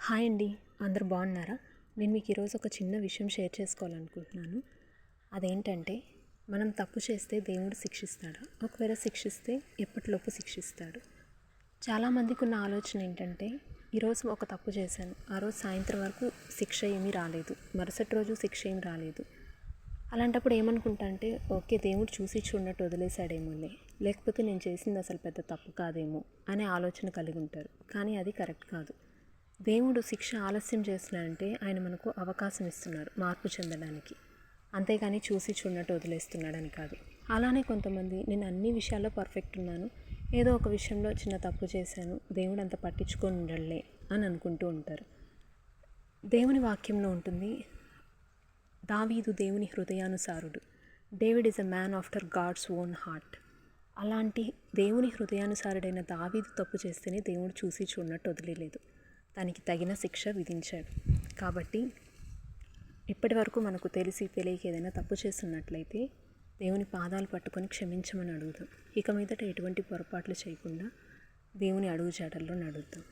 Hi అండి, అందరూ బాగున్నారా? నేను మీకు ఈరోజు ఒక చిన్న విషయం షేర్ చేసుకోవాలనుకుంటున్నాను. అదేంటంటే, మనం తప్పు చేస్తే దేవుడు శిక్షిస్తాడా? ఒకవేళ శిక్షిస్తే ఎప్పటిలోపు శిక్షిస్తాడు? చాలామందికి ఉన్న ఆలోచన ఏంటంటే, ఈరోజు ఒక తప్పు చేశాను, ఆ రోజు సాయంత్రం వరకు శిక్ష ఏమీ రాలేదు, మరుసటి రోజు శిక్ష ఏం రాలేదు. అలాంటప్పుడు ఏమనుకుంటా అంటే, ఓకే, దేవుడు చూసి చూడనట్టు వదిలేశాడేమోలే, లేకపోతే నేను చేసింది అసలు పెద్ద తప్పు కాదేమో అనే ఆలోచన కలిగి ఉంటారు. కానీ అది కరెక్ట్ కాదు. దేవుడు శిక్ష ఆలస్యం చేస్తున్నాడంటే ఆయన మనకు అవకాశం ఇస్తున్నారు మార్పు చెందడానికి, అంతేగాని చూసి చూడనట్టు వదిలేస్తున్నాడని కాదు. అలానే కొంతమంది నేను అన్ని విషయాల్లో పర్ఫెక్ట్ ఉన్నాను, ఏదో ఒక విషయంలో చిన్న తప్పు చేశాను, దేవుడు అంత పట్టించుకొని ఉండలే అని అనుకుంటూ ఉంటారు. దేవుని వాక్యంలో ఉంటుంది, దావీదు దేవుని హృదయానుసారుడు. David is a man after God's own heart. అలాంటి దేవుని హృదయానుసారుడైన దావీదు తప్పు చేస్తేనే దేవుడు చూసి చూడనట్టు వదిలేదు, దానికి తగిన శిక్ష విధించాడు. కాబట్టి ఇప్పటి వరకు మనకు తెలిసి తెలియక ఏదైనా తప్పు చేస్తున్నట్లయితే దేవుని పాదాలు పట్టుకొని క్షమించమని అడుగుదాం. ఇక మీదట ఎటువంటి పొరపాట్లు చేయకుండా దేవుని అడుగు జాడల్లో నడుద్దాం.